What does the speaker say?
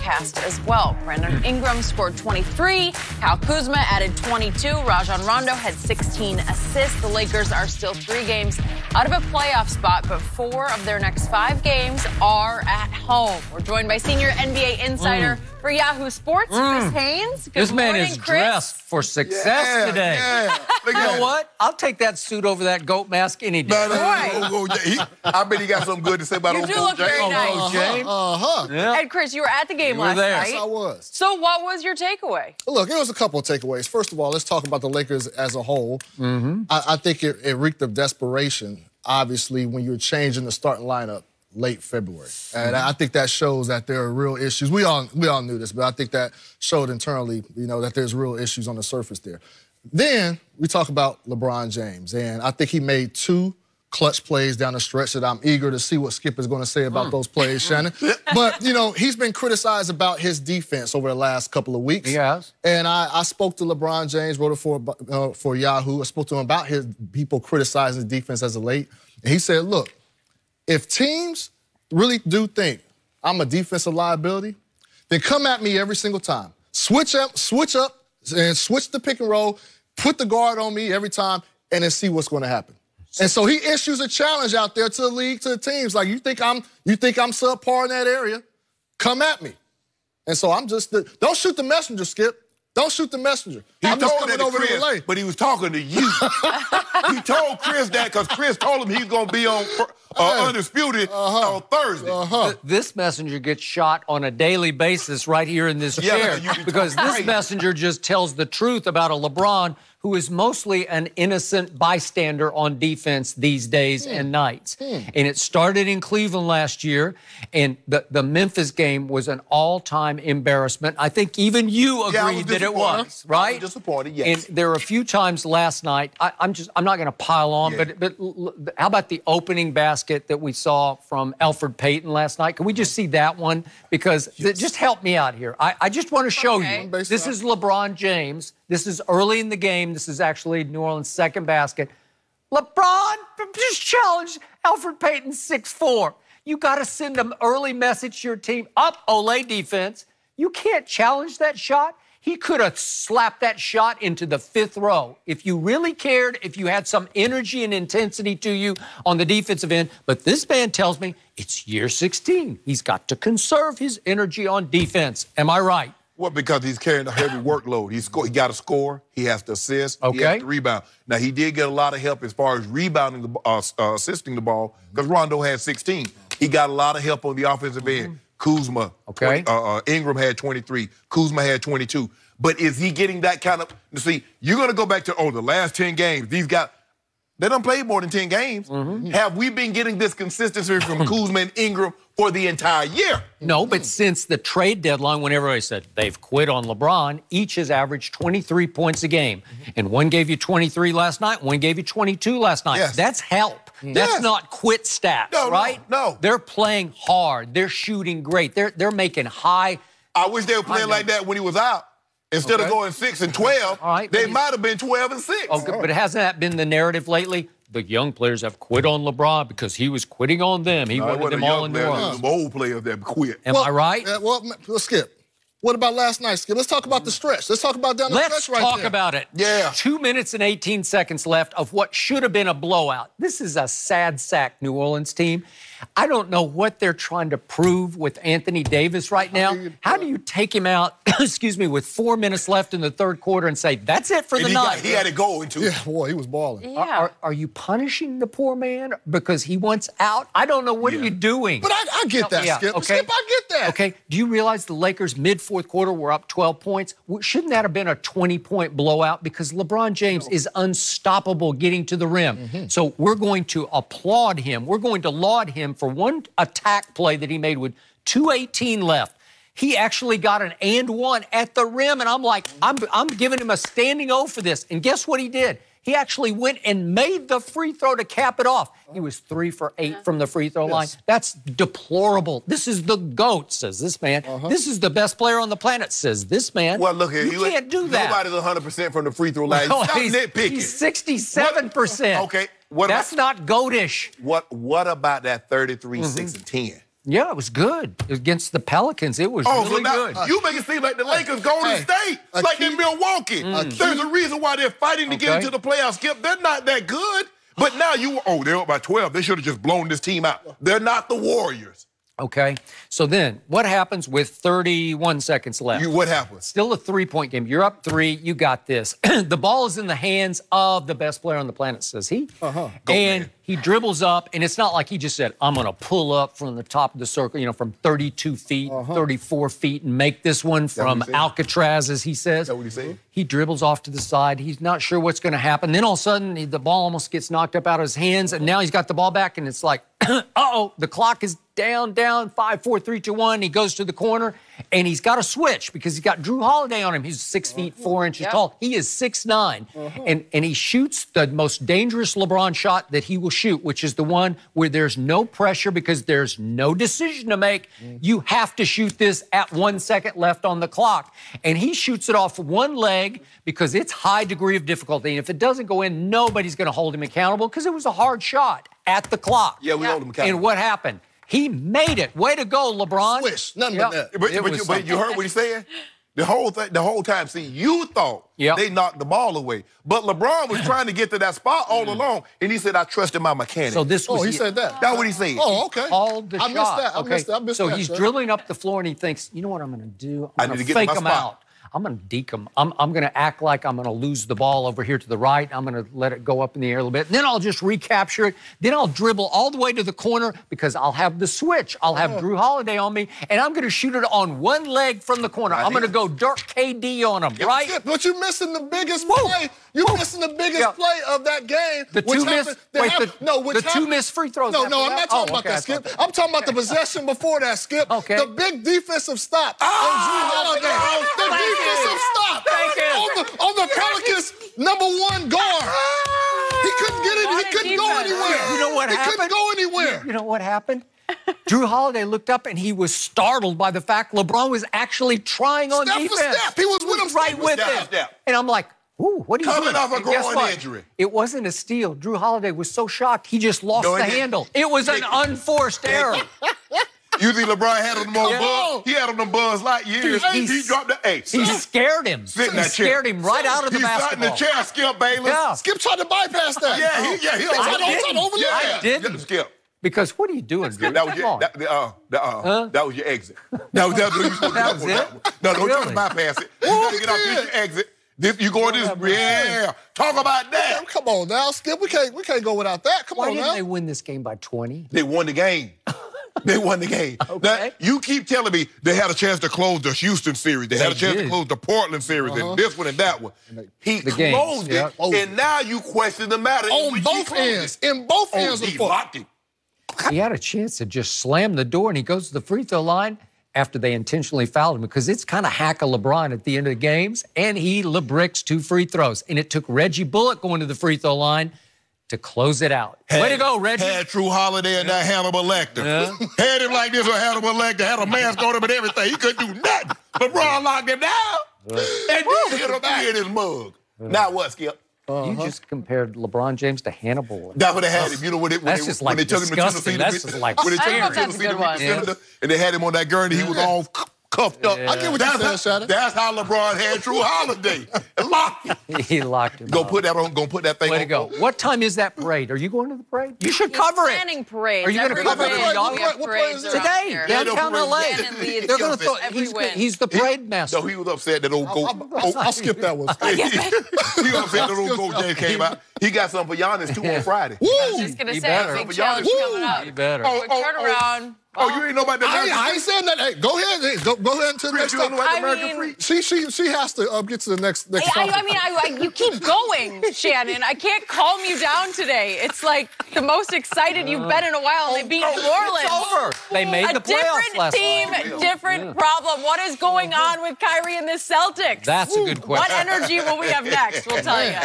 broadcast as well. Brandon Ingram scored 23. Kyle Kuzma added 22. Rajon Rondo had 16 assists. The Lakers are still 3 games out of a playoff spot, but 4 of their next 5 games are at home. We're joined by senior NBA insider for Yahoo Sports, Chris Haynes. This man is dressed for success today. Yeah. You know what? I'll take that suit over that goat mask any day. I bet he got something good to say about You do look very nice. James. Yeah. And Chris, you were at the game last night. Yes, I was. So what was your takeaway? Look, it was a couple of takeaways. First of all, let's talk about the Lakers as a whole. I think it reeked of desperation, obviously, when you're changing the starting lineup late February. And I think that shows that there are real issues. We all knew this, but I think that showed internally, that there's real issues on the surface there. Then we talk about LeBron James, and I think he made 2 clutch plays down the stretch that I'm eager to see what Skip is going to say about those plays, Shannon. But, he's been criticized about his defense over the last couple of weeks. He has. And I spoke to LeBron James, wrote it for Yahoo. I spoke to him about his people criticizing his defense as of late. And he said, look, if teams really do think I'm a defensive liability, then come at me every single time. Switch up, and switch the pick and roll, put the guard on me every time, and then see what's going to happen. And so he issues a challenge out there to the league, to the teams. Like, you think I'm subpar in that area? Come at me. And so I'm just don't shoot the messenger, Skip. Don't shoot the messenger. I'm just coming over to the lane. But he was talking to you. He told Chris that because Chris told him he's going to be on Undisputed on Thursday. This messenger gets shot on a daily basis right here in this chair because this messenger just tells the truth about a LeBron who is mostly an innocent bystander on defense these days and nights. And it started in Cleveland last year, and the Memphis game was an all-time embarrassment. I think even you agreed that it was, right? I was disappointed, yes. And there were a few times last night, I'm not going to pile on, but how about the opening basket that we saw from Elfrid Payton last night? Can we just see that one? Because just help me out here. I just want to show you. This is LeBron James. This is early in the game. This is actually New Orleans' second basket. LeBron just challenged Elfrid Payton 6'4". You got to send an early message to your team. Up, Olay defense. You can't challenge that shot. He could have slapped that shot into the 5th row if you really cared, if you had some energy and intensity to you on the defensive end. But this man tells me it's year 16. He's got to conserve his energy on defense. Am I right? Well, because he's carrying a heavy workload. He got to score. He has to assist. He has to rebound. Now, he did get a lot of help as far as rebounding, assisting the ball, because Rondo had 16. He got a lot of help on the offensive end. Kuzma, Ingram had 23. Kuzma had 22. But is he getting that kind of... See, you're going to go back to, the last 10 games. These guys, they don't play more than 10 games. Have we been getting this consistency from Kuzma and Ingram for the entire year? No, but since the trade deadline, when everybody said they've quit on LeBron, each has averaged 23 points a game. And one gave you 23 last night, one gave you 22 last night. That's help. That's not quit stats, right? No. They're playing hard. They're shooting great. They're making high... I wish they were playing like that when he was out. Instead of going 6 and 12, they might have been 12 and 6. But hasn't that been the narrative lately? The young players have quit on LeBron because he was quitting on them. He wanted them all in New Orleans. The old players that quit. Am I right? Well, Skip, what about last night, Skip? Let's talk about the stretch. Let's talk about down the stretch right there. Let's talk about it. Yeah. 2 minutes and 18 seconds left of what should have been a blowout. This is a sad sack New Orleans team. I don't know what they're trying to prove with Anthony Davis right now. How do you take him out, with 4 minutes left in the third quarter and say, that's it for the night? He had it going, too. Yeah, boy, he was balling. Yeah. Are you punishing the poor man because he wants out? I don't know. What are you doing? But I get that, Skip. Okay. Skip, I get that. Okay. Do you realize the Lakers mid-fourth quarter were up 12 points? Shouldn't that have been a 20-point blowout? Because LeBron James is unstoppable getting to the rim. So we're going to applaud him. We're going to laud him for one attack play that he made with 2:18 left. He actually got an and one at the rim, and I'm like, I'm giving him a standing O for this. And guess what he did? He actually went and made the free throw to cap it off. He was 3 for 8 from the free throw line. That's deplorable. This is the GOAT, says this man. This is the best player on the planet, says this man. Well, look here. You can't do that. Nobody's 100% from the free throw line. Stop nitpicking. He's 67%. Okay. That's not GOAT-ish. What about that 33, 6, and 10? Yeah, it was good. Against the Pelicans, it was really good. You make it seem like the Lakers Golden State. It's like they're Milwaukee. There's a reason why they're fighting to get into the playoffs, Skip. They're not that good. But now they're up by 12. They should have just blown this team out. They're not the Warriors. Okay, so then what happens with 31 seconds left? What happens? Still a three-point game. You're up 3. You got this. The ball is in the hands of the best player on the planet, says he. And he dribbles up, and it's not like he just said, I'm going to pull up from the top of the circle, from 32 feet, 34 feet, and make this one from Alcatraz, as he says. Is that what he said? He dribbles off to the side. He's not sure what's going to happen. Then all of a sudden, the ball almost gets knocked up out of his hands, and now he's got the ball back, and it's like, uh-oh, the clock is down, 5, 4, 3, 2, 1. He goes to the corner, and he's got to switch because he's got Drew Holiday on him. He's 6 feet 4 inches tall. He is 6'9", and he shoots the most dangerous LeBron shot that he will shoot, which is the one where there's no pressure because there's no decision to make. You have to shoot this at 1 second left on the clock. And he shoots it off one leg because it's high degree of difficulty. And if it doesn't go in, nobody's going to hold him accountable because it was a hard shot at the clock. Yeah, we hold him accountable. And what happened? He made it. Way to go, LeBron. Swish. Nothing but that. But you heard what he said? The whole time, see, you thought they knocked the ball away. But LeBron was trying to get to that spot all along, and he said, I trusted my mechanic. So this was he said that. That's what he said. Oh, okay. Called the shot. I missed that. So he's dribbling up the floor, and he thinks, you know what I'm going to do? I'm going to get fake my him spot. out. I'm going to deke him. I'm going to act like I'm going to lose the ball over here to the right. I'm going to let it go up in the air a little bit. And then I'll just recapture it. Then I'll dribble all the way to the corner because I'll have the switch. I'll have Drew Holiday on me, and I'm going to shoot it on one leg from the corner. I'm going to go Dirk KD on him, right? But you're missing the biggest play. You're missing the biggest play of that game. The two missed free throws. No, I'm not talking about that, Skip. I'm talking about the possession before that, Skip. Okay. The big defensive stop on Drew Holiday. The defensive stop on the Pelicans' #1 guard. He couldn't get it. He couldn't go anywhere. You know what happened? He couldn't go anywhere. You know what happened? Drew Holiday looked up and he was startled by the fact LeBron was actually trying on defense. Step. He was with him right with him. And I'm like, ooh, what are you doing? Coming off a groin injury. It wasn't a steal. Drew Holiday was so shocked, he just lost the handle. It was an unforced error. You think LeBron had him on buzz? He had him on Buzz Lightyear. He dropped the ace. He scared him. He scared him right out of the basketball. He's in the chair, Skip Bayless. Yeah. Skip tried to bypass that. I didn't. Skip. Because what are you doing, Drew? That was your exit. That was you supposed to do. No, don't try to bypass it. You got to get off your exit. You going this? Talk about that. Come on now, Skip. We can't go without that. Come on now. Why didn't they win this game by 20? They won the game. They won the game. Okay. Now, you keep telling me they had a chance to close the Houston series. They had a chance to close the Portland series and this one and that one. He closed it, and now you question the matter. On both ends. In both ends of the locked it. He had a chance to just slam the door, and he goes to the free throw line after they intentionally fouled him because it's kind of hack a LeBron at the end of the games, and he LeBricks 2 free throws. And it took Reggie Bullock going to the free throw line to close it out. Way to go, Reggie. Had Drew Holiday and that Hannibal Lecter. Had him like this with Hannibal Lecter, had a mask on him and everything. He couldn't do nothing. LeBron locked him down. And then hit him back in his mug. Now what, Skip? You just compared LeBron James to Hannibal. That's what they had him. You know, when they took him to Tennessee. That's just like when they took him to Tennessee and they had him on that gurney, he was all cuffed up. I get what you're saying, Shannon. That's how LeBron had Drew Holiday. Locked him. He locked him. Put that on. Go put that thing on. Way to go. What time is that parade? Are you going to the parade? You should cover it. Planning parade. Are you going to cover it? What parade is it? Today, downtown LA. They're going to throw. He's the parade master. No, he was upset that old Go. I'll skip that one. He was upset that old Go James came out. He got something for Giannis too on Friday. I was just going to say, big challenge coming up. He better. Turn around. Oh, you ain't know about that? I ain't saying that. Hey, go ahead. Go ahead to the next You don't know about the American Freak? She has to get to the next you keep going, Shannon. I can't calm you down today. It's like the most excited you've been in a while. They beat New Orleans. It's over. They made the playoffs last night. Different team, different problem. What is going on with Kyrie and the Celtics? That's a good question. What energy will we have next? We'll tell you.